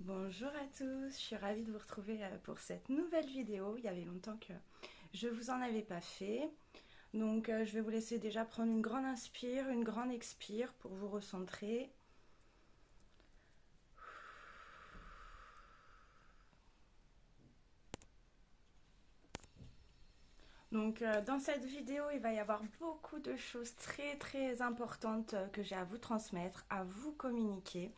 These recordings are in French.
Bonjour à tous, je suis ravie de vous retrouver pour cette nouvelle vidéo. Il y avait longtemps que je vous en avais pas fait. Donc je vais vous laisser déjà prendre une grande inspire, une grande expire pour vous recentrer. Donc dans cette vidéo, il va y avoir beaucoup de choses très importantes que j'ai à vous transmettre, à vous communiquer.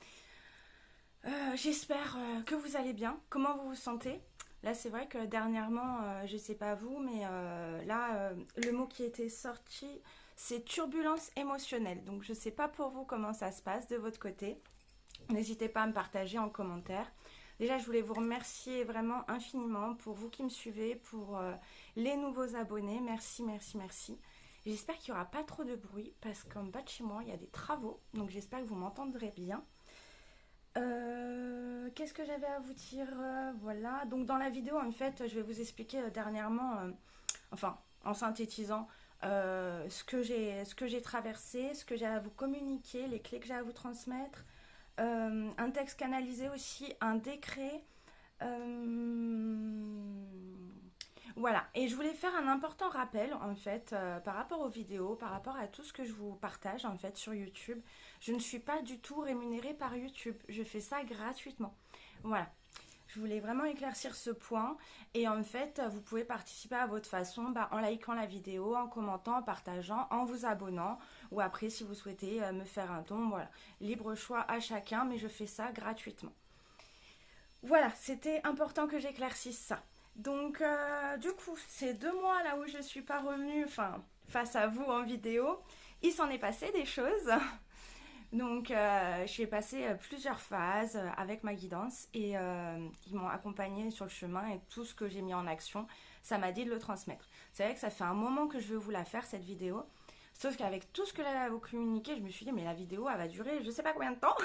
J'espère que vous allez bien. Comment vous vous sentez? Là, c'est vrai que dernièrement, je sais pas vous, mais le mot qui était sorti, c'est turbulence émotionnelle. Donc, je sais pas pour vous comment ça se passe de votre côté. N'hésitez pas à me partager en commentaire. Déjà, je voulais vous remercier vraiment infiniment pour vous qui me suivez, pour les nouveaux abonnés. Merci. J'espère qu'il n'y aura pas trop de bruit parce qu'en bas de chez moi, il y a des travaux. Donc, j'espère que vous m'entendrez bien. Qu'est-ce que j'avais à vous dire? Voilà, donc dans la vidéo, en fait, je vais vous expliquer dernièrement, enfin, en synthétisant, ce que j'ai traversé, ce que j'ai à vous communiquer, les clés que j'ai à vous transmettre, un texte canalisé aussi, un décret. euh, voilà, et je voulais faire un important rappel en fait par rapport aux vidéos, par rapport à tout ce que je vous partage en fait sur YouTube. Je ne suis pas du tout rémunérée par YouTube, je fais ça gratuitement. Voilà, je voulais vraiment éclaircir ce point et en fait vous pouvez participer à votre façon en likant la vidéo, en commentant, en partageant, en vous abonnant ou après si vous souhaitez me faire un don, voilà. Libre choix à chacun mais je fais ça gratuitement. Voilà, c'était important que j'éclaircisse ça. Donc, du coup, ces 2 mois là où je suis pas revenue, enfin, face à vous en vidéo, il s'en est passé des choses. Donc, j'ai passé plusieurs phases avec ma guidance et ils m'ont accompagnée sur le chemin et tout ce que j'ai mis en action, ça m'a dit de le transmettre. C'est vrai que ça fait un moment que je veux vous la faire cette vidéo, sauf qu'avec tout ce que j'allais vous communiquer, je me suis dit, mais la vidéo, elle va durer je sais pas combien de temps.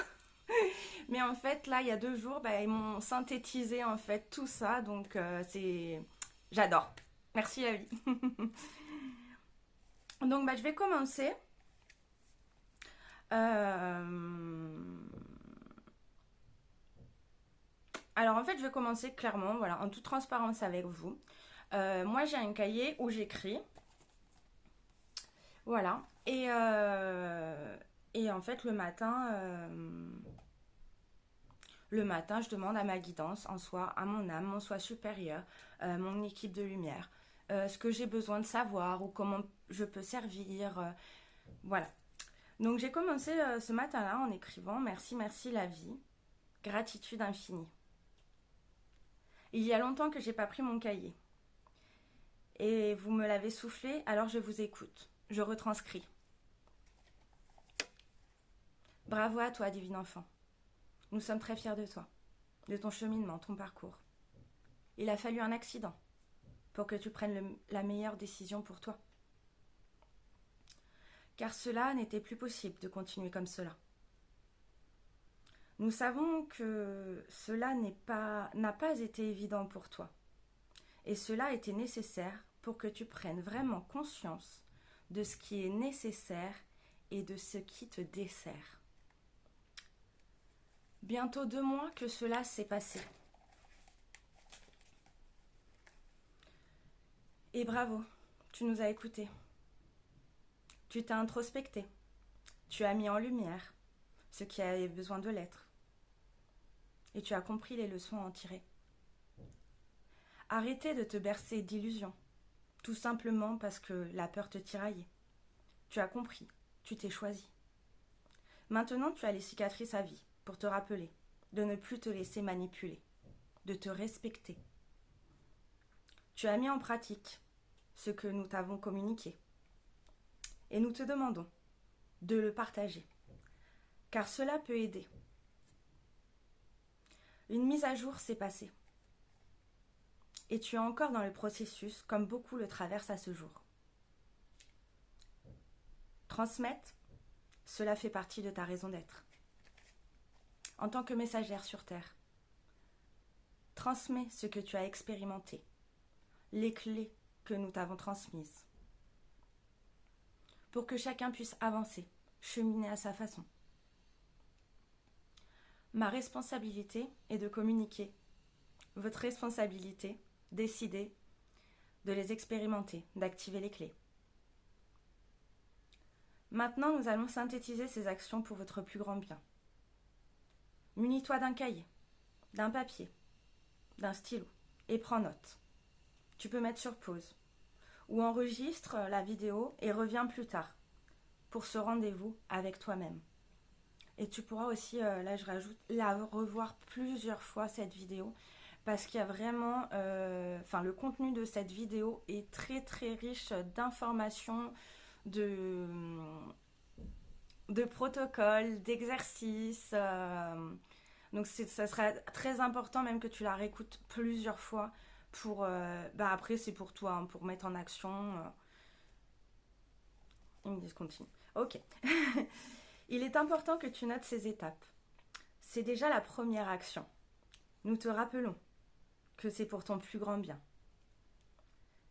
Mais en fait, là, il y a 2 jours, ils m'ont synthétisé en fait tout ça, donc c'est, j'adore. Merci la vie. Donc, je vais commencer. Euh, Alors en fait, je vais commencer clairement, voilà, en toute transparence avec vous. Moi, j'ai un cahier où j'écris, voilà. Et en fait, le matin, je demande à ma guidance, en soi, à mon âme, mon soi supérieur, mon équipe de lumière, ce que j'ai besoin de savoir ou comment je peux servir. Voilà. Donc j'ai commencé ce matin-là en écrivant merci la vie, gratitude infinie. Il y a longtemps que j'ai pas pris mon cahier. Et vous me l'avez soufflé, alors je vous écoute. Je retranscris. Bravo à toi, divine enfant. Nous sommes très fiers de toi, de ton cheminement, ton parcours. Il a fallu un accident pour que tu prennes la meilleure décision pour toi. Car cela n'était plus possible de continuer comme cela. Nous savons que cela n'a pas été évident pour toi. Et cela était nécessaire pour que tu prennes vraiment conscience de ce qui est nécessaire et de ce qui te dessert. Bientôt 2 mois que cela s'est passé. Et bravo, tu nous as écoutés. Tu t'es introspecté. Tu as mis en lumière ce qui avait besoin de l'être. Et tu as compris les leçons à en tirer. Arrêtez de te bercer d'illusions, tout simplement parce que la peur te tiraillait. Tu as compris, tu t'es choisi. Maintenant, tu as les cicatrices à vie pour te rappeler de ne plus te laisser manipuler, de te respecter. Tu as mis en pratique ce que nous t'avons communiqué. Et nous te demandons de le partager, car cela peut aider. Une mise à jour s'est passée. Et tu es encore dans le processus, comme beaucoup le traversent à ce jour. Transmettre, cela fait partie de ta raison d'être. En tant que messagère sur Terre, transmets ce que tu as expérimenté, les clés que nous t'avons transmises, pour que chacun puisse avancer, cheminer à sa façon. Ma responsabilité est de communiquer. Votre responsabilité, décider de les expérimenter, d'activer les clés. Maintenant, nous allons synthétiser ces actions pour votre plus grand bien. Munis-toi d'un cahier, d'un papier, d'un stylo et prends note. Tu peux mettre sur pause ou enregistre la vidéo et reviens plus tard pour ce rendez-vous avec toi-même. Et tu pourras aussi, là je rajoute, la revoir plusieurs fois cette vidéo parce qu'il y a vraiment, le contenu de cette vidéo est très très riche d'informations, de protocoles, d'exercices. Donc ça sera très important même que tu la réécoutes plusieurs fois pour, après c'est pour toi, hein, pour mettre en action. Ils me disent continue. Ok. Il est important que tu notes ces étapes. C'est déjà la première action. Nous te rappelons que c'est pour ton plus grand bien.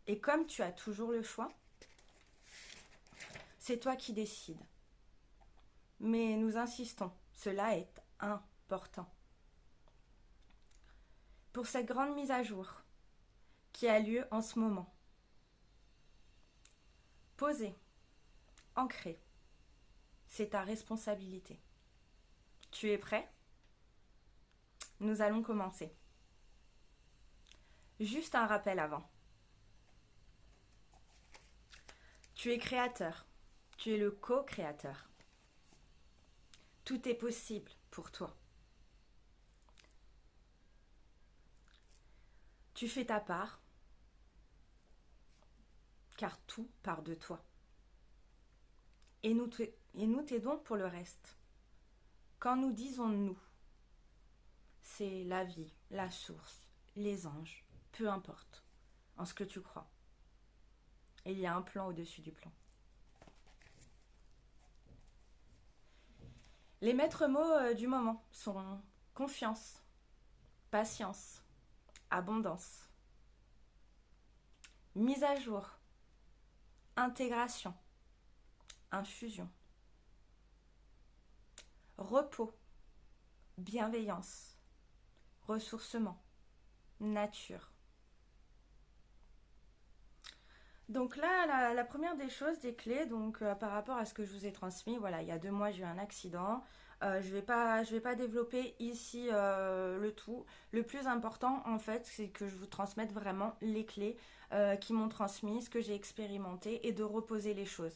Et comme tu as toujours le choix, c'est toi qui décides. Mais nous insistons, cela est important. Pour cette grande mise à jour qui a lieu en ce moment, poser, ancrer, c'est ta responsabilité. Tu es prêt? Nous allons commencer. Juste un rappel avant. Tu es créateur. Tu es le co-créateur. Tout est possible pour toi. Tu fais ta part, car tout part de toi. Et nous t'aidons pour le reste. Quand nous disons nous, c'est la vie, la source, les anges, peu importe en ce que tu crois. Il y a un plan au-dessus du plan. Les maîtres mots du moment sont confiance, patience, abondance, mise à jour, intégration, infusion, repos, bienveillance, ressourcement, nature. Donc là, la première des choses, des clés, donc par rapport à ce que je vous ai transmis, voilà, il y a 2 mois, j'ai eu un accident. Je vais pas développer ici le tout. Le plus important, en fait, c'est que je vous transmette vraiment les clés qui m'ont transmis, ce que j'ai expérimenté et de reposer les choses.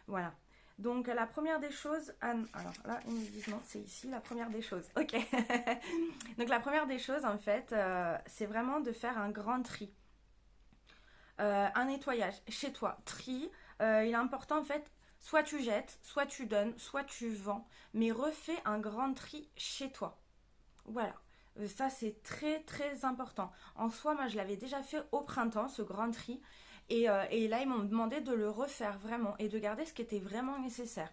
Voilà. Donc la première des choses, alors là ils me disent non, c'est ici la première des choses. Ok. Donc la première des choses, en fait, c'est vraiment de faire un grand tri. Un nettoyage chez toi, tri. Il est important, en fait, soit tu jettes, soit tu donnes, soit tu vends, mais refais un grand tri chez toi. Voilà. Ça, c'est très très important. En soi, moi, je l'avais déjà fait au printemps, ce grand tri. Et là, ils m'ont demandé de le refaire vraiment et de garder ce qui était vraiment nécessaire.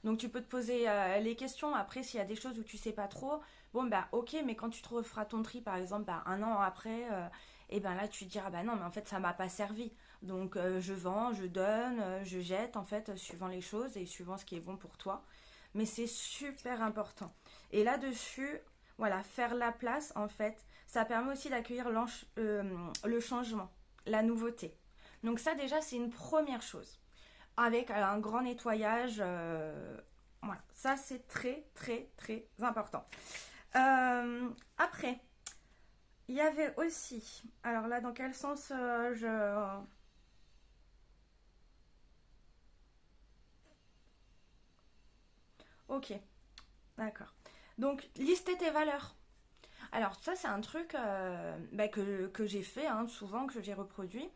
Donc, tu peux te poser les questions. Après, s'il y a des choses où tu sais pas trop, bon, bah, ok, mais quand tu te referas ton tri, par exemple, bah, 1 an après, et ben là, tu te diras, bah non, mais en fait, ça m'a pas servi. Donc, je vends, je donne, je jette, en fait, suivant les choses et suivant ce qui est bon pour toi. Mais c'est super important. Et là-dessus, voilà, faire la place, en fait, ça permet aussi d'accueillir le changement, la nouveauté. Donc ça, déjà, c'est une première chose. Avec un grand nettoyage, voilà, ça, c'est très, très, très important. Après, il y avait aussi, alors là, dans quel sens je... Ok, d'accord. Donc, lister tes valeurs. Alors, ça, c'est un truc que j'ai fait, hein, souvent, que j'ai reproduit.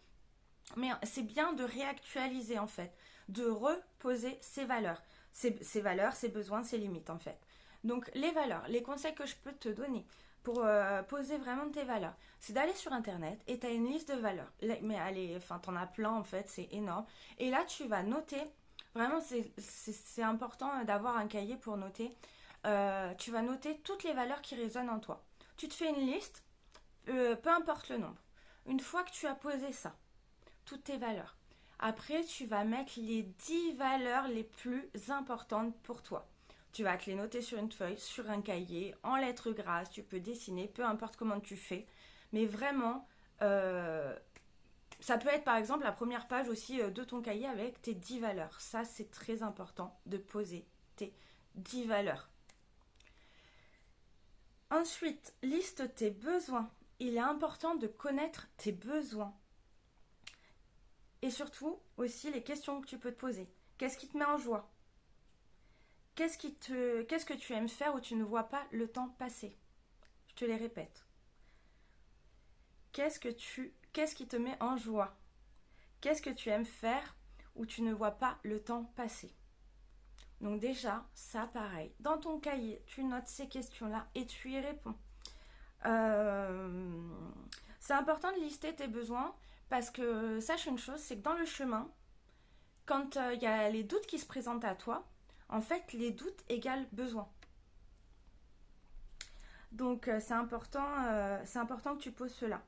Mais c'est bien de réactualiser, en fait, de reposer ses valeurs. Ses valeurs, ses besoins, ses limites, en fait. Donc, les valeurs, les conseils que je peux te donner pour poser vraiment tes valeurs, c'est d'aller sur Internet et tu as une liste de valeurs. Mais allez, enfin, t'en as plein, en fait, c'est énorme. Et là, tu vas noter, vraiment, c'est important d'avoir un cahier pour noter. Tu vas noter toutes les valeurs qui résonnent en toi. Tu te fais une liste, peu importe le nombre. Une fois que tu as posé ça, toutes tes valeurs, après tu vas mettre les 10 valeurs les plus importantes pour toi. Tu vas te les noter sur une feuille, sur un cahier, en lettres grasses, tu peux dessiner, peu importe comment tu fais. Mais vraiment, ça peut être par exemple la première page aussi de ton cahier avec tes 10 valeurs. Ça, c'est très important de poser tes 10 valeurs. Ensuite, liste tes besoins. Il est important de connaître tes besoins. Et surtout, aussi les questions que tu peux te poser. Qu'est-ce qui te met en joie? Qu'est-ce que tu aimes faire où tu ne vois pas le temps passer? Je te les répète. Qu'est-ce qui te met en joie? Qu'est-ce que tu aimes faire où tu ne vois pas le temps passer? Donc déjà, ça pareil. Dans ton cahier, tu notes ces questions-là et tu y réponds. C'est important de lister tes besoins parce que sache une chose, c'est que dans le chemin, quand il y a les doutes qui se présentent à toi, en fait, les doutes égalent besoin. Donc c'est important que tu poses cela.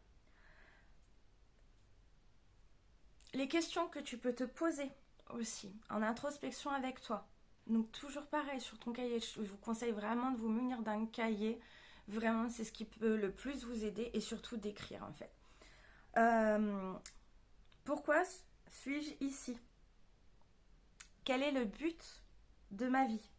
Les questions que tu peux te poser aussi en introspection avec toi. Donc toujours pareil sur ton cahier, je vous conseille vraiment de vous munir d'un cahier. Vraiment, c'est ce qui peut le plus vous aider et surtout d'écrire en fait. Pourquoi suis-je ici? Quel est le but de ma vie?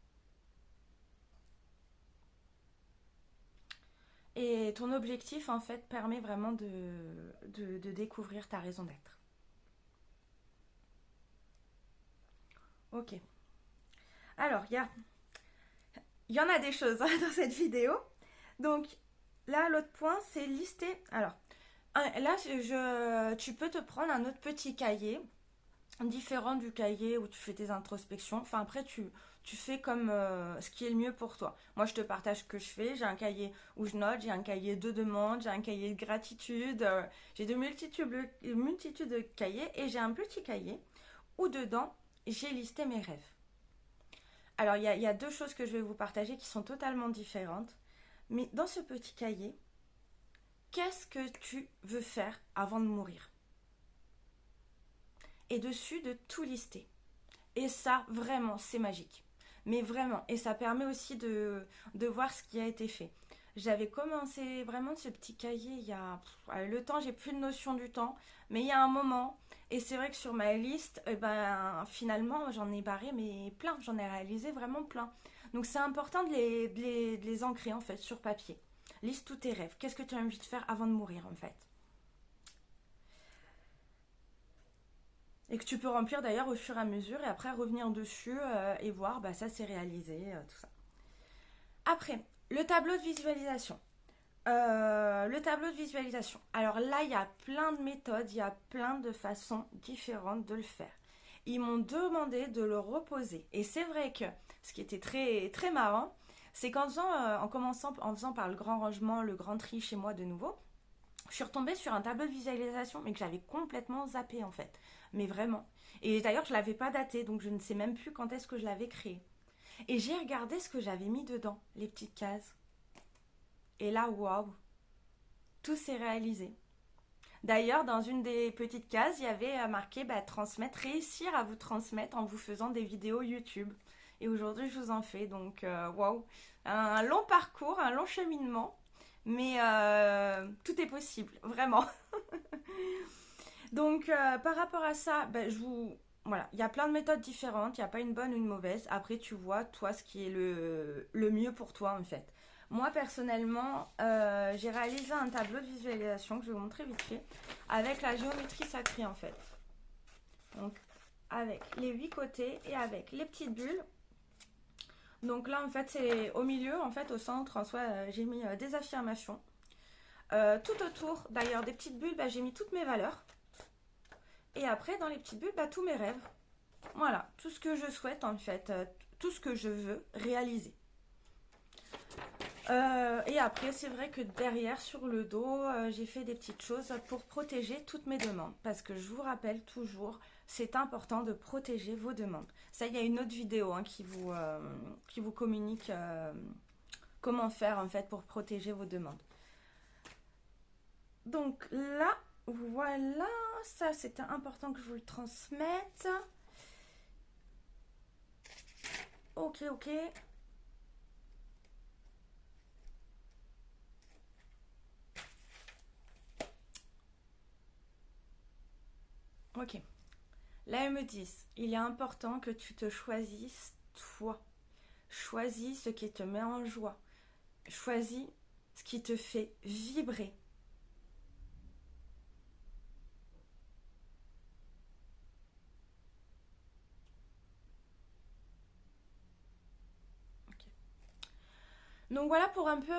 Et ton objectif en fait permet vraiment de découvrir ta raison d'être. Ok. Alors, il y en a des choses dans cette vidéo. Donc, là, l'autre point, c'est lister. Alors, là, tu peux te prendre un autre petit cahier, différent du cahier où tu fais tes introspections. Enfin, après, tu fais comme ce qui est le mieux pour toi. Moi, je te partage ce que je fais. J'ai un cahier où je note, j'ai un cahier de demande, j'ai un cahier de gratitude. J'ai de multitudes de cahiers et j'ai un petit cahier où dedans, j'ai listé mes rêves. Alors, il y a deux choses que je vais vous partager qui sont totalement différentes. Mais dans ce petit cahier, qu'est-ce que tu veux faire avant de mourir? Et dessus, de tout lister. Et ça, vraiment, c'est magique. Mais vraiment, et ça permet aussi de voir ce qui a été fait. J'avais commencé vraiment ce petit cahier il y a... Le temps, j'ai plus de notion du temps. Mais il y a un moment, et c'est vrai que sur ma liste, finalement, j'en ai barré, mais plein. J'en ai réalisé vraiment plein. Donc c'est important de les ancrer, en fait, sur papier. Liste tous tes rêves. Qu'est-ce que tu as envie de faire avant de mourir, en fait? Et que tu peux remplir d'ailleurs au fur et à mesure et après revenir dessus et voir, ça c'est réalisé, tout ça. Après, le tableau de visualisation. Le tableau de visualisation. Alors là, il y a plein de méthodes, il y a plein de façons différentes de le faire. Ils m'ont demandé de le reposer. Et c'est vrai que ce qui était très, très marrant, c'est qu'en faisant par le grand rangement, le grand tri chez moi de nouveau, je suis retombée sur un tableau de visualisation, mais que j'avais complètement zappé en fait. Mais vraiment. Et d'ailleurs, je ne l'avais pas daté, donc je ne sais même plus quand est-ce que je l'avais créé. Et j'ai regardé ce que j'avais mis dedans, les petites cases. Et là, waouh, tout s'est réalisé. D'ailleurs, dans une des petites cases, il y avait marqué transmettre, réussir à vous transmettre en vous faisant des vidéos YouTube. Et aujourd'hui, je vous en fais. Donc, waouh, un long parcours, un long cheminement. Mais tout est possible, vraiment. Donc, par rapport à ça, voilà, il y a plein de méthodes différentes. Il n'y a pas une bonne ou une mauvaise. Après, tu vois, toi, ce qui est le mieux pour toi, en fait. Moi, personnellement, j'ai réalisé un tableau de visualisation que je vais vous montrer vite fait, avec la géométrie sacrée, en fait. Donc, avec les 8 côtés et avec les petites bulles. Donc là, en fait, c'est au milieu, en fait, au centre, en soi, j'ai mis des affirmations. Tout autour, d'ailleurs, des petites bulles, j'ai mis toutes mes valeurs. Et après, dans les petites bulles, tous mes rêves. Voilà, tout ce que je souhaite, en fait, tout ce que je veux réaliser. Et après, c'est vrai que derrière, sur le dos, j'ai fait des petites choses pour protéger toutes mes demandes. Parce que je vous rappelle toujours, c'est important de protéger vos demandes. Ça, il y a une autre vidéo qui vous communique comment faire en fait pour protéger vos demandes. Donc là, voilà, ça c'était important que je vous le transmette. Ok. Ok. Là, ils me disent, il est important que tu te choisisses toi. Choisis ce qui te met en joie. Choisis ce qui te fait vibrer. Ok. Donc voilà pour un peu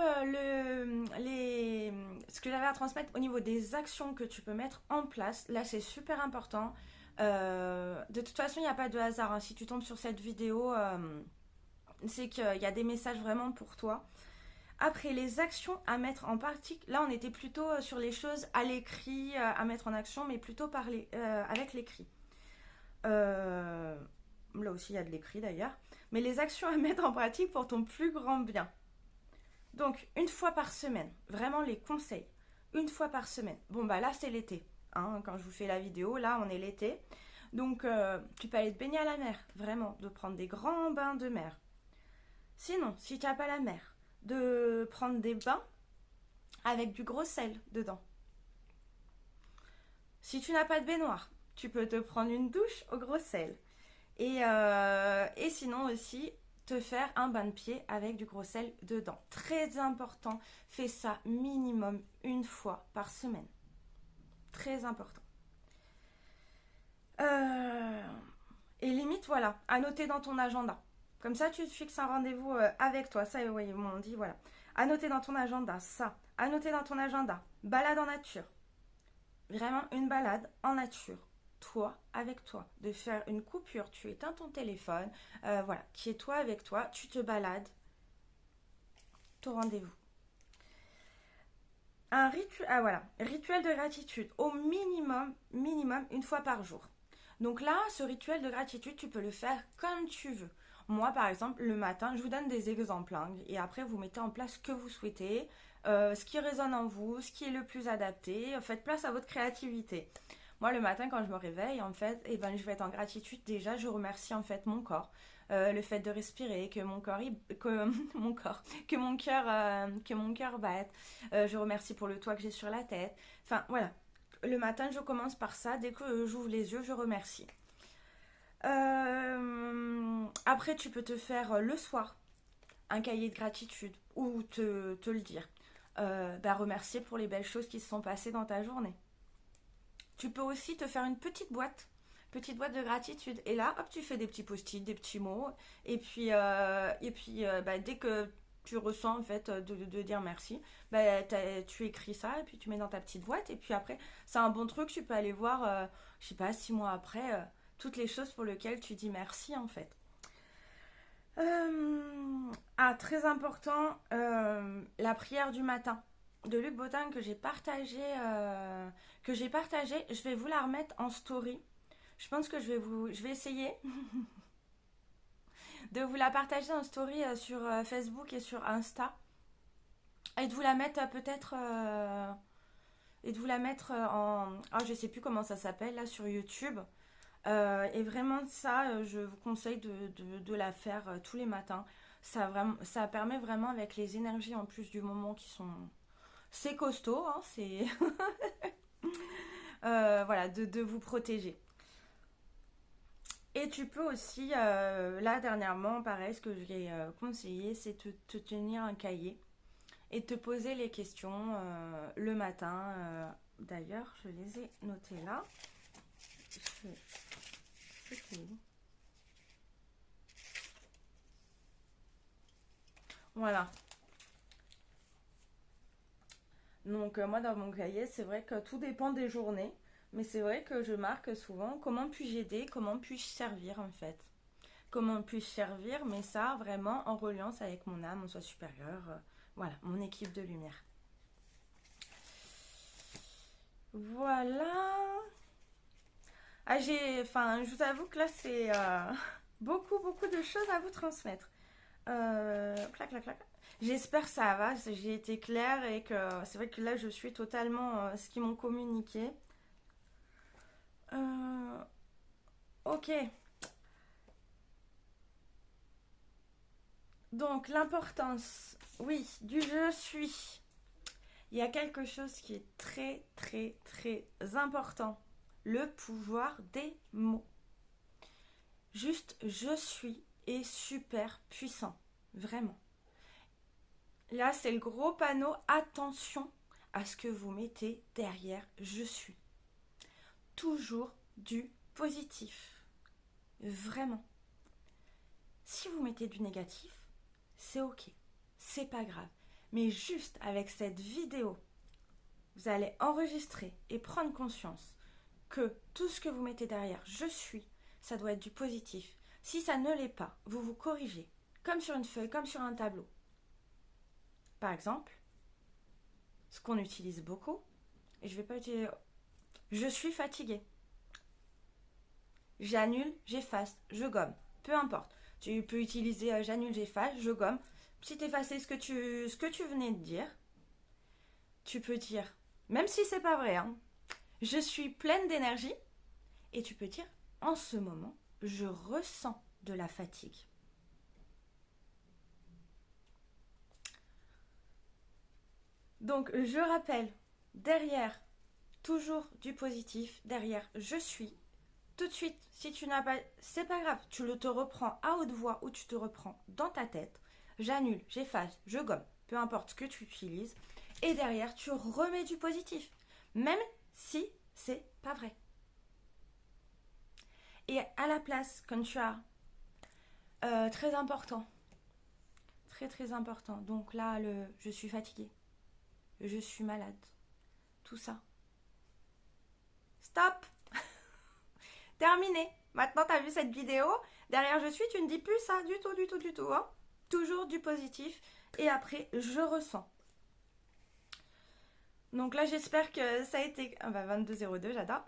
ce que j'avais à transmettre au niveau des actions que tu peux mettre en place. Là, c'est super important. De toute façon, il n'y a pas de hasard, hein. Si tu tombes sur cette vidéo, c'est qu'il y a des messages vraiment pour toi. Après, les actions à mettre en pratique, là, on était plutôt sur les choses à l'écrit, à mettre en action, mais plutôt avec l'écrit. Là aussi, il y a de l'écrit d'ailleurs. Mais les actions à mettre en pratique pour ton plus grand bien. Donc, une fois par semaine, vraiment les conseils. Une fois par semaine. Bon, bah là, c'est l'été. Hein, quand je vous fais la vidéo, là, on est l'été. Donc, tu peux aller te baigner à la mer. Vraiment, de prendre des grands bains de mer. Sinon, si tu n'as pas la mer, de prendre des bains avec du gros sel dedans. Si tu n'as pas de baignoire, tu peux te prendre une douche au gros sel. Et sinon aussi, te faire un bain de pied avec du gros sel dedans. Très important, fais ça minimum une fois par semaine. Très important. Et limite, voilà, à noter dans ton agenda. Comme ça, tu te fixes un rendez-vous avec toi. Ça, oui, on dit, voilà. À noter dans ton agenda, ça. À noter dans ton agenda, balade en nature. Vraiment une balade en nature. Toi, avec toi. De faire une coupure, tu éteins ton téléphone. Voilà, qui est toi avec toi. Tu te balades. Ton rendez-vous. Un rituel, voilà, rituel de gratitude. Au minimum, une fois par jour. Donc là, ce rituel de gratitude, tu peux le faire comme tu veux. Moi, par exemple, le matin, je vous donne des exemples, hein, et après, vous mettez en place ce que vous souhaitez, ce qui résonne en vous, ce qui est le plus adapté. Faites place à votre créativité. Moi, le matin, quand je me réveille, en fait, eh ben, je vais être en gratitude. Déjà, je remercie en fait mon corps. Le fait de respirer, que mon corps, que mon corps, que mon cœur batte. Je remercie pour le toit que j'ai sur la tête. Enfin, voilà. Le matin, je commence par ça. Dès que j'ouvre les yeux, je remercie. Après, tu peux te faire le soir un cahier de gratitude ou te le dire. Remercier pour les belles choses qui se sont passées dans ta journée. Tu peux aussi te faire une petite boîte de gratitude. Et là, hop, tu fais des petits post-it, des petits mots. Dès que tu ressens en fait de dire merci, tu écris ça et puis tu mets dans ta petite boîte. Et puis après, c'est un bon truc. Tu peux aller voir, je sais pas, 6 mois après, toutes les choses pour lesquelles tu dis merci en fait. Très important, la prière du matin de Luc Botin que j'ai partagé, je vais vous la remettre en story. Je pense que je vais essayer de vous la partager en story sur Facebook et sur Insta et de vous la mettre et de vous la mettre je sais plus comment ça s'appelle là sur YouTube. Et vraiment ça, je vous conseille de la faire tous les matins. Ça permet vraiment avec les énergies en plus du moment qui sont... C'est costaud, hein, c'est... voilà, de vous protéger. Et tu peux aussi, là dernièrement, pareil, ce que je vais conseiller, c'est te tenir un cahier et te poser les questions le matin. D'ailleurs, je les ai notées là. Voilà. Donc moi dans mon cahier, c'est vrai que tout dépend des journées, mais c'est vrai que je marque souvent comment puis-je aider, comment puis-je servir en fait. Comment puis-je servir, mais ça vraiment en reliance avec mon âme, mon soi supérieur, voilà, mon équipe de lumière. Voilà. Je vous avoue que là c'est beaucoup de choses à vous transmettre. Clac, clac, clac. J'espère que ça va, j'ai été claire et que c'est vrai que là je suis totalement ce qu'ils m'ont communiqué. Ok. Donc l'importance, oui, du je suis. Il y a quelque chose qui est très très très important le pouvoir des mots. Juste, je suis est super puissant. Vraiment. Là, c'est le gros panneau. Attention à ce que vous mettez derrière je suis. Toujours du positif. Vraiment. Si vous mettez du négatif, c'est ok. C'est pas grave. Mais juste avec cette vidéo, vous allez enregistrer et prendre conscience que tout ce que vous mettez derrière je suis, ça doit être du positif. Si ça ne l'est pas, vous vous corrigez. Comme sur une feuille, comme sur un tableau. Par exemple, ce qu'on utilise beaucoup, et je vais pas utiliser... Je suis fatiguée. J'annule, j'efface, je gomme. Peu importe. Tu peux utiliser j'annule, j'efface, je gomme. Si tu effaces ce que tu venais de dire, tu peux dire, même si c'est pas vrai, hein, je suis pleine d'énergie, et tu peux dire, en ce moment, je ressens de la fatigue. Donc, je rappelle, derrière, toujours du positif, derrière, je suis. Tout de suite, si tu n'as pas, c'est pas grave, tu te reprends à haute voix ou tu te reprends dans ta tête. J'annule, j'efface, je gomme, peu importe ce que tu utilises. Et derrière, tu remets du positif, même si c'est pas vrai. Et à la place, quand tu as très important, très important. Donc là, je suis fatiguée, je suis malade, tout ça. Stop. Terminé. Maintenant, tu as vu cette vidéo. Derrière je suis, tu ne dis plus ça du tout. Hein. Toujours du positif. Et après, je ressens. Donc là, j'espère que ça a été... Ah bah 22,02, j'adore.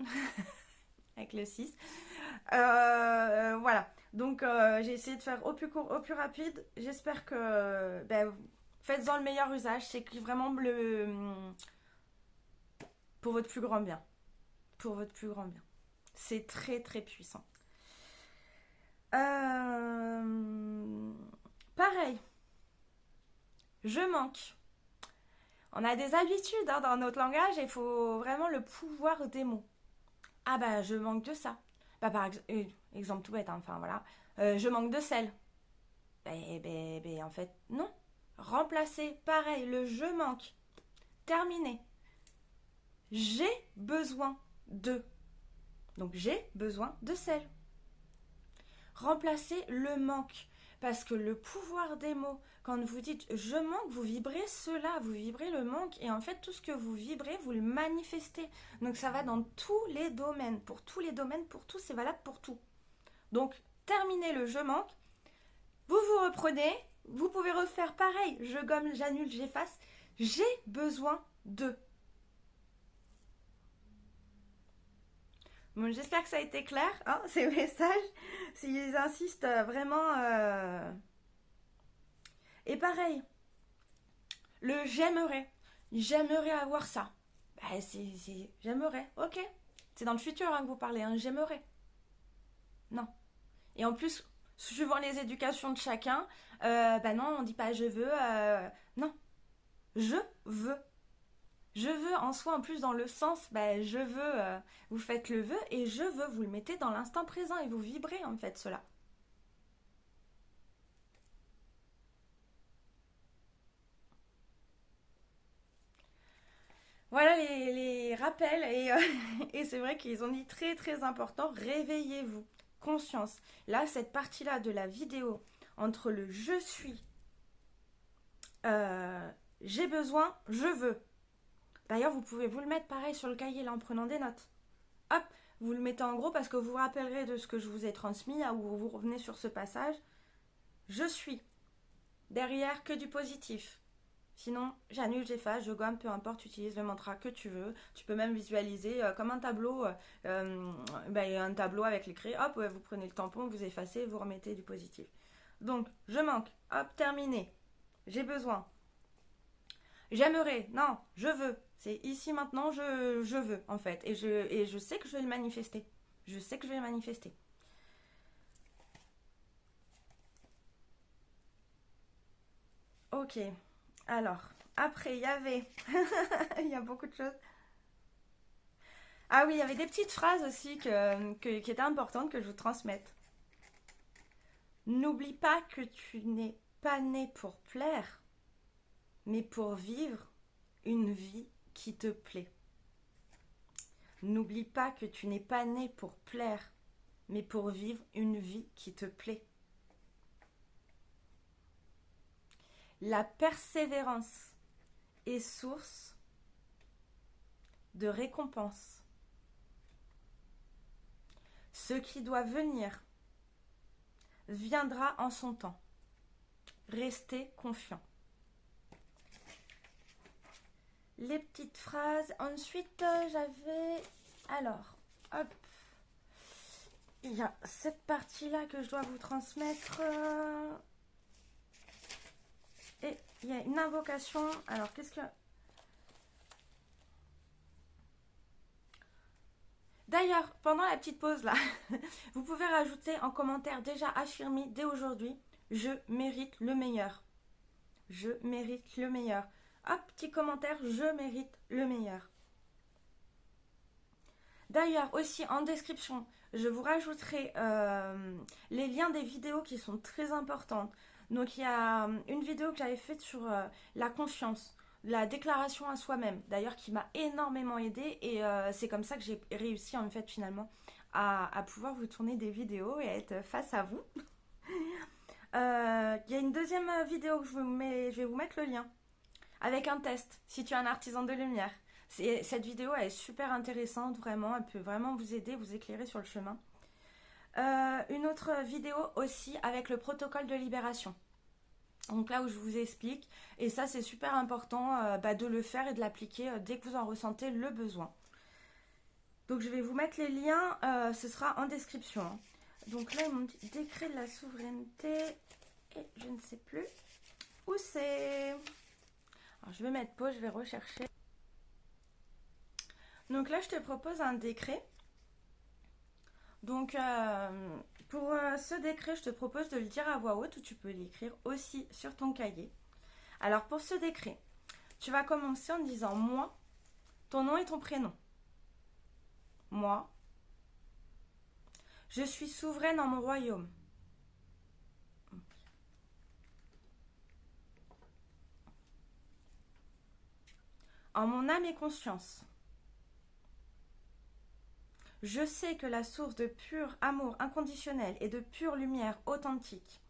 Avec le 6. Voilà. Donc, j'ai essayé de faire au plus court, au plus rapide. J'espère que... faites-en le meilleur usage. C'est vraiment pour votre plus grand bien. Pour votre plus grand bien. C'est très puissant. Pareil. Je manque. On a des habitudes hein, dans notre langage et il faut vraiment le pouvoir des mots. Ah bah je manque de ça. Bah par exemple tout bête, hein, enfin voilà. Je manque de sel. En fait non. Remplacer, pareil, le je manque. Terminé. J'ai besoin de. Donc j'ai besoin de sel. Remplacer le manque. Parce que le pouvoir des mots, quand vous dites je manque, vous vibrez cela, vous vibrez le manque. Et en fait, tout ce que vous vibrez, vous le manifestez. Donc ça va dans tous les domaines. Pour tous les domaines, pour tout, c'est valable pour tout. Donc, terminez le je manque. Vous vous reprenez. Vous pouvez refaire pareil. Je gomme, j'annule, j'efface. J'ai besoin de. Bon, j'espère que ça a été clair, hein, ces messages. S'ils insistent vraiment... Et pareil, le j'aimerais. J'aimerais avoir ça. Bah, j'aimerais, ok. C'est dans le futur hein, que vous parlez, hein, j'aimerais. Non. Et en plus, suivant les éducations de chacun, non, on dit pas je veux. Non. Je veux. Je veux en soi, en plus dans le sens, je veux, vous faites le vœu et je veux, vous le mettez dans l'instant présent et vous vibrez en fait cela. Voilà les rappels et c'est vrai qu'ils ont dit très important, réveillez-vous, conscience. Là, cette partie-là de la vidéo, entre le je suis, j'ai besoin, je veux. D'ailleurs, vous pouvez vous le mettre pareil sur le cahier là en prenant des notes. Hop, vous le mettez en gros parce que vous vous rappellerez de ce que je vous ai transmis, là, où vous revenez sur ce passage. Je suis. Derrière, que du positif. Sinon, j'annule, j'efface, je gomme, peu importe, tu utilises le mantra que tu veux. Tu peux même visualiser comme un tableau, un tableau avec l'écrit. Hop, vous prenez le tampon, vous effacez, vous remettez du positif. Donc, je manque. Hop, terminé. J'ai besoin. J'aimerais. Non, je veux. C'est ici maintenant, je veux en fait. Et je sais que je vais le manifester. Je sais que je vais le manifester. Ok. Alors, après, il y avait... il y a beaucoup de choses. Ah oui, il y avait des petites phrases aussi qui étaient importantes que je vous transmette. N'oublie pas que tu n'es pas né pour plaire, mais pour vivre une vie qui te plaît. N'oublie pas que tu n'es pas né pour plaire, mais pour vivre une vie qui te plaît. La persévérance est source de récompense. Ce qui doit venir viendra en son temps. Restez confiant. Les petites phrases. Ensuite, j'avais... Alors, hop. Il y a cette partie-là que je dois vous transmettre. Et il y a une invocation. Alors, qu'est-ce que... D'ailleurs, pendant la petite pause là, vous pouvez rajouter en commentaire déjà affirmé dès aujourd'hui, je mérite le meilleur. Je mérite le meilleur. Hop, petit commentaire, je mérite le meilleur. D'ailleurs, aussi en description, je vous rajouterai les liens des vidéos qui sont très importantes. Donc il y a une vidéo que j'avais faite sur la confiance, la déclaration à soi-même, d'ailleurs qui m'a énormément aidée et c'est comme ça que j'ai réussi en fait finalement à pouvoir vous tourner des vidéos et à être face à vous. Il y a une deuxième vidéo que je vais vous mettre le lien avec un test si tu es un artisan de lumière. Cette vidéo elle est super intéressante, vraiment, elle peut vraiment vous aider, vous éclairer sur le chemin. Une autre vidéo aussi avec le protocole de libération. Donc là où je vous explique, et ça c'est super important de le faire et de l'appliquer dès que vous en ressentez le besoin. Donc je vais vous mettre les liens, ce sera en description. Hein. Donc là ils m'ont dit décret de la souveraineté, et je ne sais plus où c'est. Alors je vais mettre pause, je vais rechercher. Donc là je te propose un décret. Donc pour ce décret, je te propose de le dire à voix haute ou tu peux l'écrire aussi sur ton cahier. Alors pour ce décret, tu vas commencer en disant moi, ton nom et ton prénom. Moi, je suis souveraine en mon royaume. En mon âme et conscience. Je sais que la source de pur amour inconditionnel et de pure lumière authentique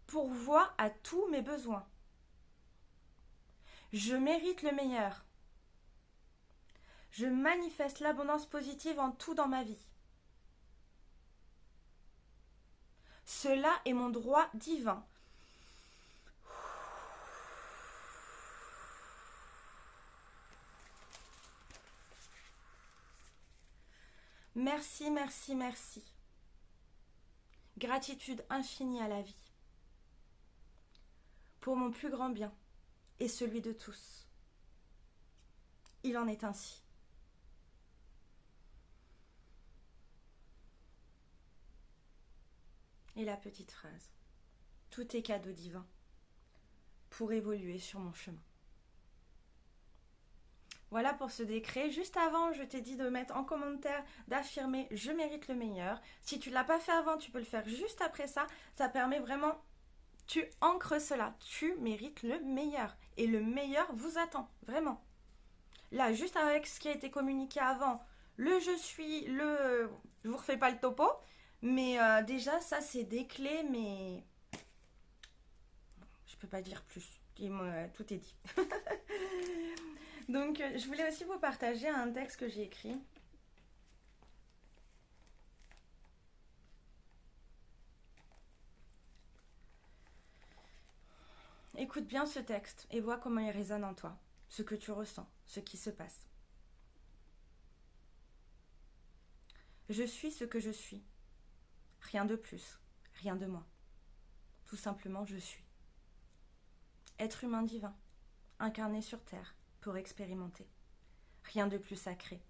pourvoit à tous mes besoins. Je mérite le meilleur. Je manifeste l'abondance positive en tout dans ma vie. Cela est mon droit divin. Merci, merci, merci. Gratitude infinie à la vie. Pour mon plus grand bien et celui de tous. Il en est ainsi. Et la petite phrase. Tout est cadeau divin pour évoluer sur mon chemin. Voilà pour ce décret. Juste avant, je t'ai dit de mettre en commentaire, d'affirmer « Je mérite le meilleur ». Si tu ne l'as pas fait avant, tu peux le faire juste après ça. Ça permet vraiment, tu ancres cela. Tu mérites le meilleur. Et le meilleur vous attend, vraiment. Là, juste avec ce qui a été communiqué avant, le « je suis », le « je vous refais pas le topo », mais déjà, ça, c'est des clés, mais je peux pas dire plus. Tout est dit. Donc, je voulais aussi vous partager un texte que j'ai écrit. Écoute bien ce texte et vois comment il résonne en toi, ce que tu ressens, ce qui se passe. Je suis ce que je suis. Rien de plus, rien de moins. Tout simplement, je suis. Être humain divin, incarné sur Terre pour expérimenter. Rien de plus sacré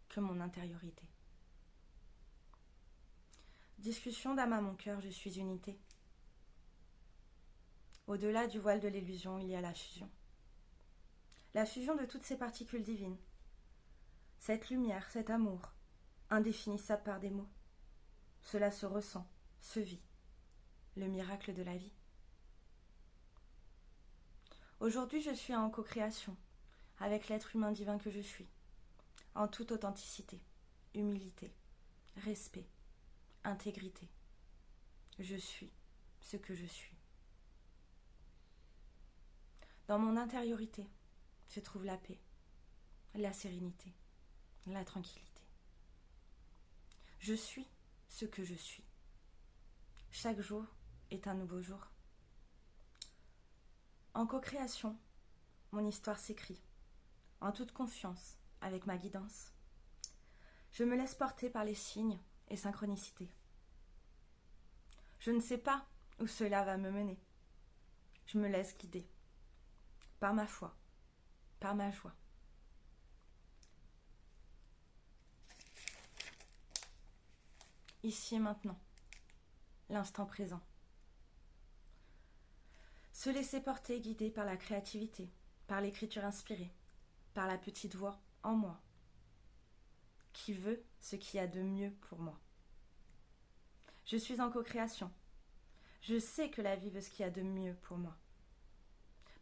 que mon intériorité. Discussion d'âme à mon cœur, je suis unité. Au-delà du voile de l'illusion, il y a la fusion. La fusion de toutes ces particules divines. Cette lumière, cet amour, indéfinissable par des mots. Cela se ressent, se vit, le miracle de la vie. Aujourd'hui, je suis en co-création avec l'être humain divin que je suis, en toute authenticité, humilité, respect, intégrité. Je suis ce que je suis. Dans mon intériorité se trouve la paix, la sérénité, la tranquillité. Je suis ce que je suis. Chaque jour est un nouveau jour. En co-création, mon histoire s'écrit, en toute confiance, avec ma guidance. Je me laisse porter par les signes et synchronicités. Je ne sais pas où cela va me mener. Je me laisse guider, par ma foi, par ma joie. Ici et maintenant, l'instant présent. Se laisser porter et guider par la créativité, par l'écriture inspirée, par la petite voix en moi, qui veut ce qu'il y a de mieux pour moi. Je suis en co-création. Je sais que la vie veut ce qu'il y a de mieux pour moi.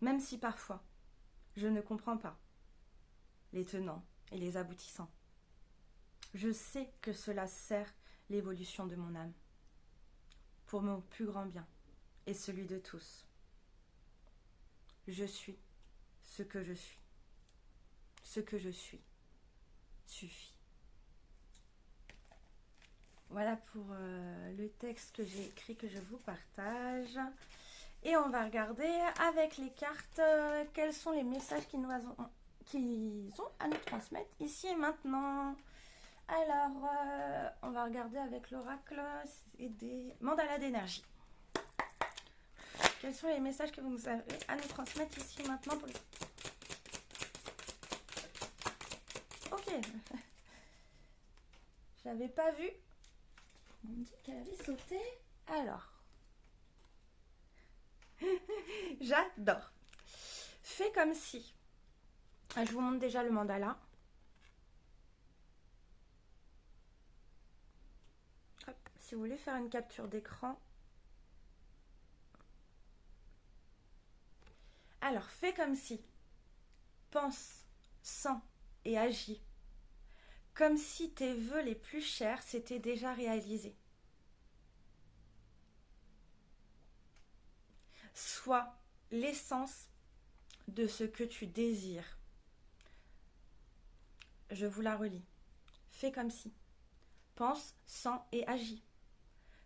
Même si parfois, je ne comprends pas les tenants et les aboutissants. Je sais que cela sert l'évolution de mon âme, pour mon plus grand bien et celui de tous. Je suis ce que je suis. Ce que je suis suffit. Voilà pour le texte que j'ai écrit, que je vous partage. Et on va regarder avec les cartes quels sont les messages qu'ils ont à nous transmettre ici et maintenant. Alors, on va regarder avec l'oracle, c'est des mandalas d'énergie. Quels sont les messages que vous avez à nous transmettre ici et maintenant pour les... Ok. Je l'avais pas vu. On me dit qu'elle avait sauté. Alors. J'adore. Fais comme si. Je vous montre déjà le mandala. Hop, si vous voulez faire une capture d'écran. Alors, fais comme si. Pense, sens et agis. Comme si tes vœux les plus chers s'étaient déjà réalisés. Sois l'essence de ce que tu désires. Je vous la relis. Fais comme si. Pense, sens et agis.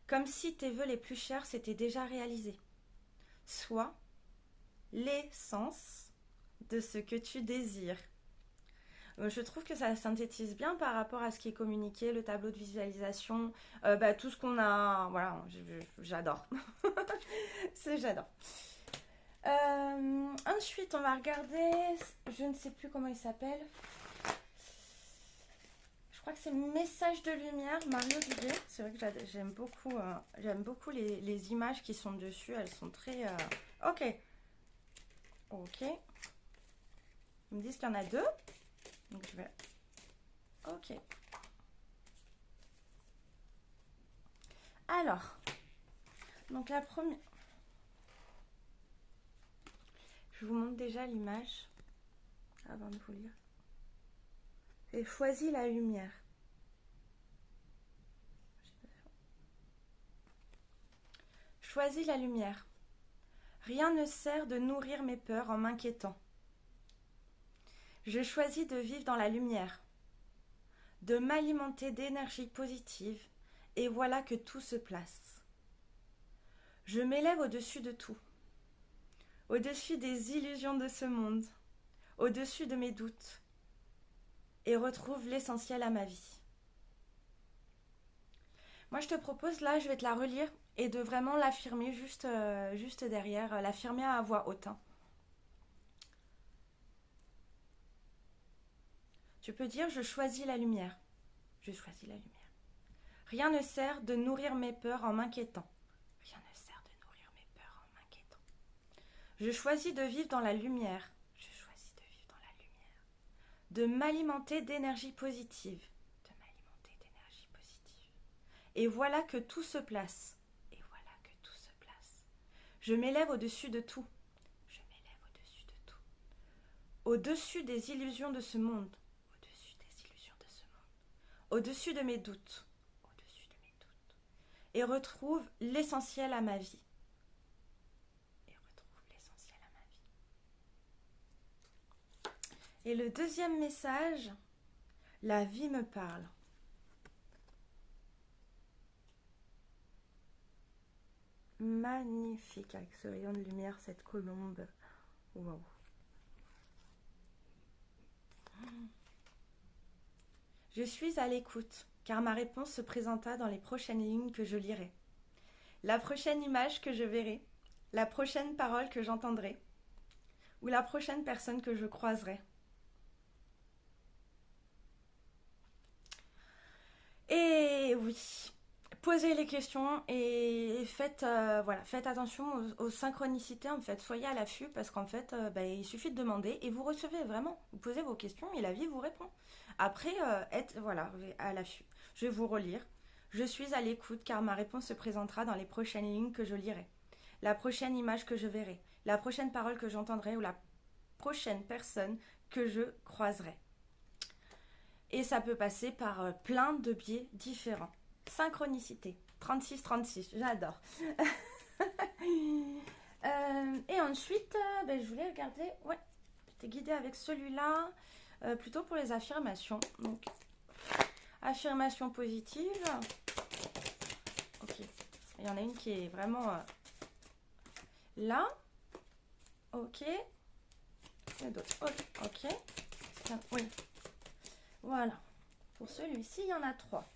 Comme si tes vœux les plus chers s'étaient déjà réalisés. Sois l'essence de ce que tu désires. Je trouve que ça synthétise bien par rapport à ce qui est communiqué, le tableau de visualisation, tout ce qu'on a. Voilà, j'adore. J'adore. Ensuite, on va regarder. Je ne sais plus comment il s'appelle. Je crois que c'est Message de lumière, Mario Duguay. C'est vrai que j'aime beaucoup les images qui sont dessus. Elles sont très. Ok. Ils me disent qu'il y en a deux. Donc je vais... Ok. Alors. Donc la première... Je vous montre déjà l'image. Avant de vous lire. J'ai choisi la lumière. Choisis la lumière. Rien ne sert de nourrir mes peurs en m'inquiétant. Je choisis de vivre dans la lumière, de m'alimenter d'énergie positive, et voilà que tout se place. Je m'élève au-dessus de tout, au-dessus des illusions de ce monde, au-dessus de mes doutes, et retrouve l'essentiel à ma vie. Moi, je te propose, là, je vais te la relire, et de vraiment l'affirmer juste derrière, l'affirmer à voix haute. Tu peux dire, je choisis la lumière. Je choisis la lumière. Rien ne sert de nourrir mes peurs en m'inquiétant. Rien ne sert de nourrir mes peurs en m'inquiétant. Je choisis de vivre dans la lumière. Je choisis de vivre dans la lumière. de m'alimenter d'énergie positive. De m'alimenter d'énergie positive. Et voilà que tout se place. Et voilà que tout se place. Je m'élève au-dessus de tout. Je m'élève au-dessus de tout. Au-dessus des illusions de ce monde. Au-dessus des illusions de ce monde. Au-dessus de mes doutes. Au-dessus de mes doutes. Et retrouve l'essentiel à ma vie. Et le deuxième message, la vie me parle. Magnifique avec ce rayon de lumière, cette colombe. Wow. Je suis à l'écoute, car ma réponse se présenta dans les prochaines lignes que je lirai. La prochaine image que je verrai, la prochaine parole que j'entendrai, ou la prochaine personne que je croiserai. Et oui, posez les questions et faites, faites attention aux synchronicités, en fait. Soyez à l'affût parce qu'en fait, il suffit de demander et vous recevez vraiment. Vous posez vos questions et la vie vous répond. Après, être à l'affût. Je vais vous relire. Je suis à l'écoute car ma réponse se présentera dans les prochaines lignes que je lirai. La prochaine image que je verrai. La prochaine parole que j'entendrai ou la prochaine personne que je croiserai. Et ça peut passer par plein de biais différents. Synchronicité, 36-36, j'adore. Et ensuite, je voulais regarder, ouais, j'étais guidée avec celui-là, plutôt pour les affirmations. Donc, affirmation positive. Ok, il y en a une qui est vraiment là. Ok. Et d'autres. Ok. Oui. Voilà. Pour celui-ci, il y en a 3.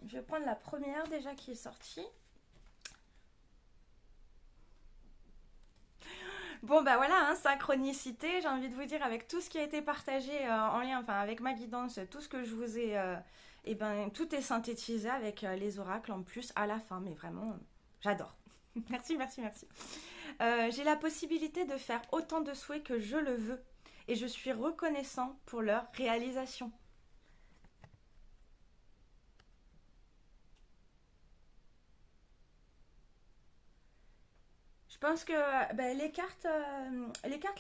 Je vais prendre la première déjà qui est sortie. Bon, bah voilà, hein, synchronicité, j'ai envie de vous dire, avec tout ce qui a été partagé en lien, enfin avec ma guidance, tout ce que je vous ai... tout est synthétisé avec les oracles en plus à la fin, mais vraiment, j'adore. Merci, merci, merci. J'ai la possibilité de faire autant de souhaits que je le veux et je suis reconnaissant pour leur réalisation. Je pense que les cartes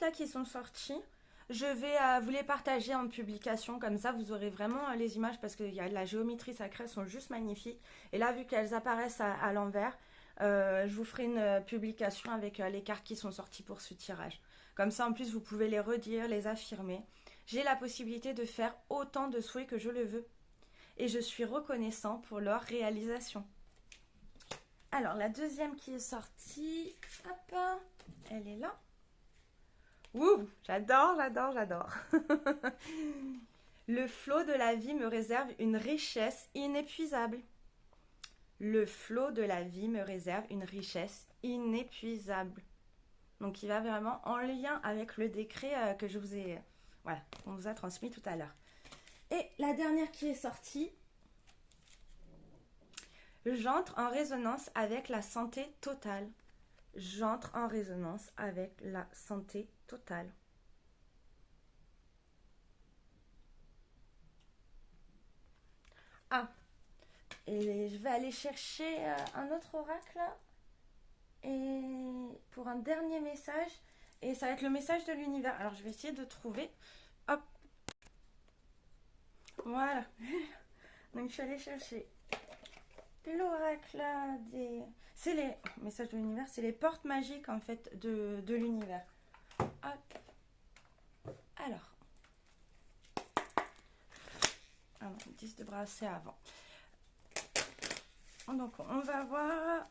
là qui sont sorties, je vais vous les partager en publication, comme ça vous aurez vraiment les images parce qu'il y a de la géométrie sacrée, elles sont juste magnifiques. Et là, vu qu'elles apparaissent à l'envers, je vous ferai une publication avec les cartes qui sont sorties pour ce tirage. Comme ça, en plus, vous pouvez les redire, les affirmer. J'ai la possibilité de faire autant de souhaits que je le veux. Et je suis reconnaissant pour leur réalisation. Alors, la deuxième qui est sortie, hop, elle est là. Ouh, j'adore, j'adore, j'adore. Le flot de la vie me réserve une richesse inépuisable. Le flot de la vie me réserve une richesse inépuisable. Donc, il va vraiment en lien avec le décret que je vous ai, on vous a transmis tout à l'heure. Et la dernière qui est sortie, j'entre en résonance avec la santé totale. J'entre en résonance avec la santé totale. Ah, et je vais aller chercher un autre oracle et pour un dernier message. Et ça va être le message de l'univers. Alors, je vais essayer de trouver. Hop. Voilà. Donc, je suis allée chercher l'oracle des... C'est les messages de l'univers, c'est les portes magiques en fait de l'univers. Hop. Alors. Ah non, 10 de bracelet avant. Donc on va voir.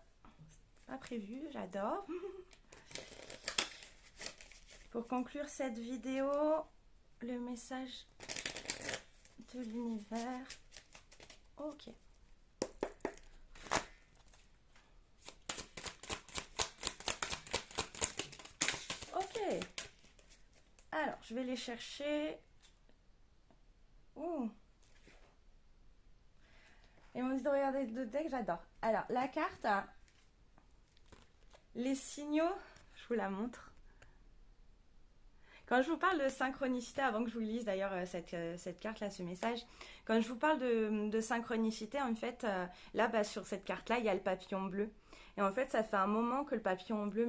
Pas prévu, j'adore. Pour conclure cette vidéo, le message de l'univers. Ok. Alors, je vais les chercher. Ouh. Et on dit de regarder le deck, j'adore. Alors, la carte, les signaux, je vous la montre. Quand je vous parle de synchronicité, avant que je vous lise d'ailleurs cette carte-là, ce message, quand je vous parle de synchronicité, en fait, là, bah, sur cette carte-là, il y a le papillon bleu. Et en fait, ça fait un moment que le papillon bleu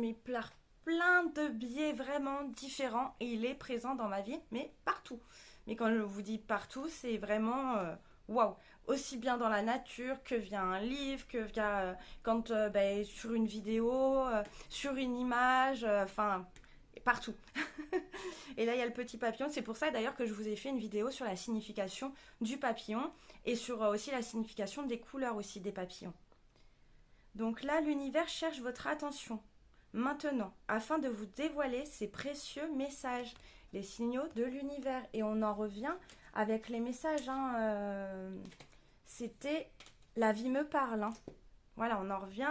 plein de biais vraiment différents et il est présent dans ma vie, mais partout. Mais quand je vous dis partout, c'est vraiment waouh! Aussi bien dans la nature que via un livre, que via quand ben, sur une vidéo, sur une image, enfin partout. Et là, il y a le petit papillon. C'est pour ça d'ailleurs que je vous ai fait une vidéo sur la signification du papillon et sur aussi la signification des couleurs aussi des papillons. Donc là, l'univers cherche votre attention. Maintenant, afin de vous dévoiler ces précieux messages, les signaux de l'univers. Et on en revient avec les messages. Hein, c'était la vie me parle. Hein. Voilà, on en revient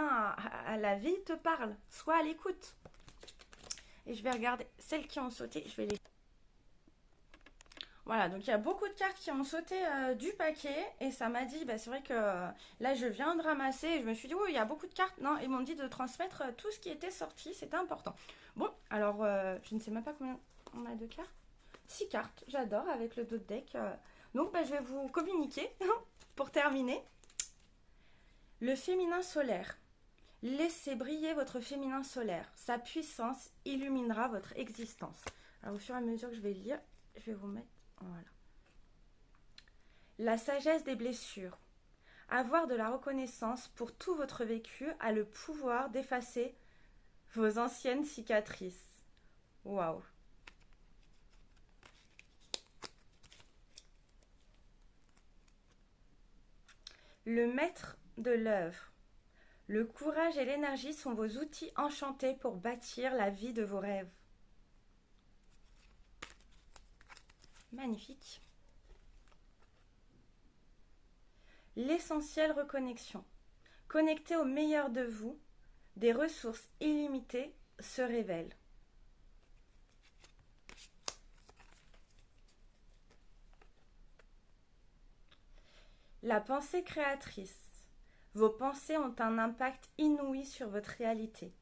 à la vie te parle. Sois à l'écoute. Et je vais regarder celles qui ont sauté. Je vais les... Voilà, donc il y a beaucoup de cartes qui ont sauté du paquet. Et ça m'a dit, bah, c'est vrai que là je viens de ramasser. Et je me suis dit, oui, il y a beaucoup de cartes. Non, ils m'ont dit de transmettre tout ce qui était sorti. C'était important. Bon, alors je ne sais même pas combien on a de cartes. 6 cartes, j'adore, avec le dos de deck. Donc bah, je vais vous communiquer pour terminer. Le féminin solaire. Laissez briller votre féminin solaire. Sa puissance illuminera votre existence. Alors, au fur et à mesure que je vais lire, je vais vous mettre... Voilà. La sagesse des blessures. Avoir de la reconnaissance pour tout votre vécu a le pouvoir d'effacer vos anciennes cicatrices. Waouh! Le maître de l'œuvre. Le courage et l'énergie sont vos outils enchantés pour bâtir la vie de vos rêves. Magnifique. L'essentielle reconnexion. Connecté au meilleur de vous, des ressources illimitées se révèlent. La pensée créatrice. Vos pensées ont un impact inouï sur votre réalité.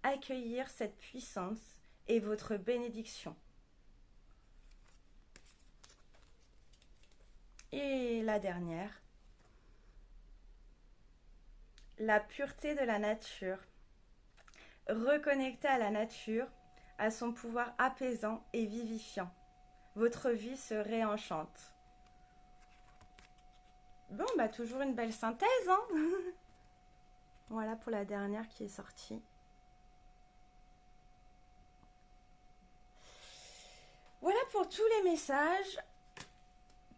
Accueillir cette puissance est votre bénédiction. Et la dernière. La pureté de la nature. Reconnectez à la nature, à son pouvoir apaisant et vivifiant. Votre vie se réenchante. Bon, bah toujours une belle synthèse, hein. Voilà pour la dernière qui est sortie. Voilà pour tous les messages.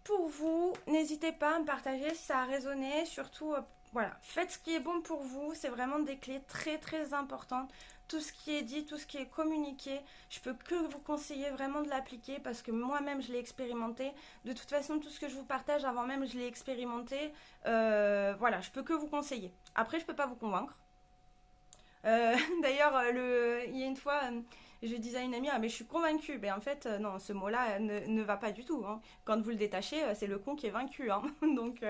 Pour vous, n'hésitez pas à me partager si ça a résonné. Surtout, voilà, faites ce qui est bon pour vous. C'est vraiment des clés très très importantes. Tout ce qui est dit, tout ce qui est communiqué, je peux que vous conseiller vraiment de l'appliquer parce que moi-même je l'ai expérimenté. De toute façon, tout ce que je vous partage avant même je l'ai expérimenté. Voilà, je peux que vous conseiller. Après, je peux pas vous convaincre. D'ailleurs, il y a une fois, je disais à une amie, ah mais je suis convaincue. Mais en fait, non, ce mot-là ne va pas du tout. Hein. Quand vous le détachez, c'est le con qui est vaincu. Hein. Donc,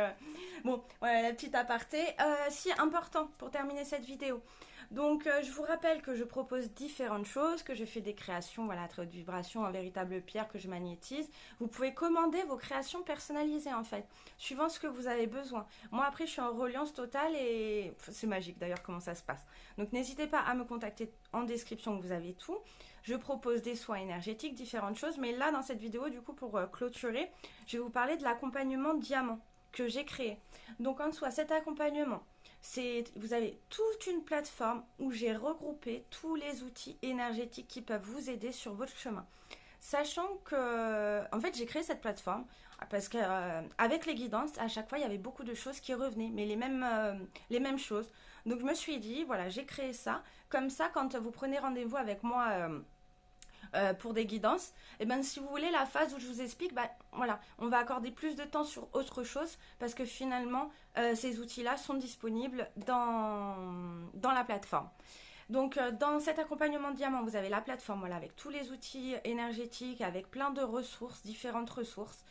bon, voilà la petite aparté. Si, important pour terminer cette vidéo. Donc, je vous rappelle que je propose différentes choses, que je fais des créations, voilà, à très haute vibration, en véritable pierre que je magnétise. Vous pouvez commander vos créations personnalisées, en fait, suivant ce que vous avez besoin. Moi, après, je suis en reliance totale et c'est magique, d'ailleurs, comment ça se passe. Donc, n'hésitez pas à me contacter en description, vous avez tout. Je propose des soins énergétiques, différentes choses. Mais là, dans cette vidéo, du coup, pour clôturer, je vais vous parler de l'accompagnement diamant que j'ai créé. Donc, en soi, cet accompagnement... vous avez toute une plateforme où j'ai regroupé tous les outils énergétiques qui peuvent vous aider sur votre chemin. Sachant que, en fait, j'ai créé cette plateforme parce qu'avec les guidances, à chaque fois, il y avait beaucoup de choses qui revenaient, mais les mêmes choses. Donc, je me suis dit, voilà, j'ai créé ça. Comme ça, quand vous prenez rendez-vous avec moi... pour des guidances, et ben si vous voulez la phase où je vous explique, ben voilà, on va accorder plus de temps sur autre chose parce que finalement ces outils-là sont disponibles dans la plateforme. Donc dans cet accompagnement diamant, vous avez la plateforme voilà, avec tous les outils énergétiques, avec plein de ressources, différentes ressources,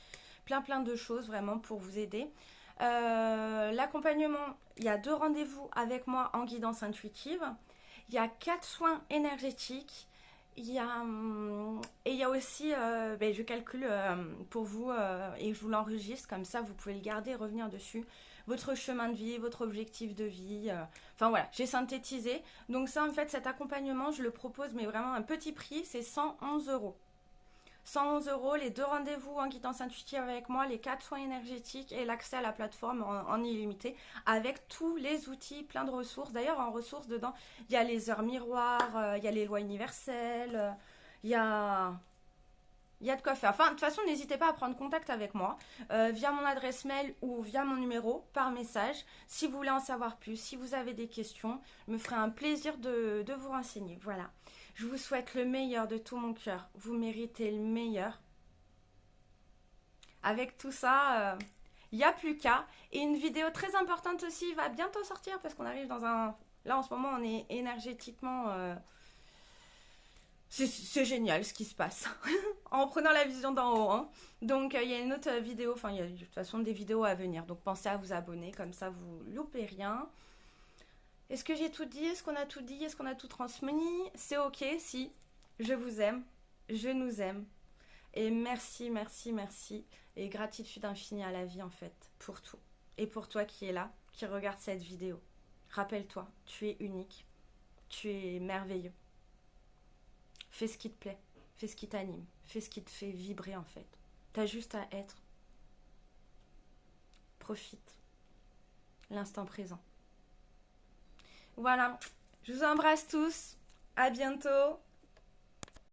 plein de choses vraiment pour vous aider. L'accompagnement, il y a 2 rendez-vous avec moi en guidance intuitive, il y a 4 soins énergétiques. Et il y a aussi, ben, je calcule pour vous et je vous l'enregistre, comme ça vous pouvez le garder et revenir dessus. Votre chemin de vie, votre objectif de vie. Enfin voilà, j'ai synthétisé. Donc ça en fait, cet accompagnement, je le propose, mais vraiment un petit prix, c'est 111 euros. 111 euros, les 2 rendez-vous en guidance intuitive avec moi, les 4 soins énergétiques et l'accès à la plateforme en illimité avec tous les outils, plein de ressources. D'ailleurs, en ressources dedans, il y a les heures miroirs, il y a les lois universelles, il y a il y a de quoi faire. Enfin, de toute façon, n'hésitez pas à prendre contact avec moi via mon adresse mail ou via mon numéro par message. Si vous voulez en savoir plus, si vous avez des questions, je me ferai un plaisir de vous renseigner. Voilà. Je vous souhaite le meilleur de tout mon cœur. Vous méritez le meilleur. Avec tout ça, il n'y a plus qu'à. Et une vidéo très importante aussi va bientôt sortir parce qu'on arrive dans un... Là, en ce moment, on est énergétiquement... C'est génial ce qui se passe en prenant la vision d'en haut. Hein. Donc il y a une autre vidéo, enfin il y a de toute façon des vidéos à venir. Donc pensez à vous abonner, comme ça vous loupez rien. Est-ce que j'ai tout dit? Est-ce qu'on a tout dit? Est-ce qu'on a tout transmis? C'est ok si. Je vous aime. Je nous aime. Et merci, merci, merci. Et gratitude infinie à la vie en fait, pour tout. Et pour toi qui es là, qui regarde cette vidéo. Rappelle-toi, tu es unique. Tu es merveilleux. Fais ce qui te plaît, fais ce qui t'anime, fais ce qui te fait vibrer en fait. T'as juste à être. Profite. L'instant présent. Voilà, je vous embrasse tous. À bientôt.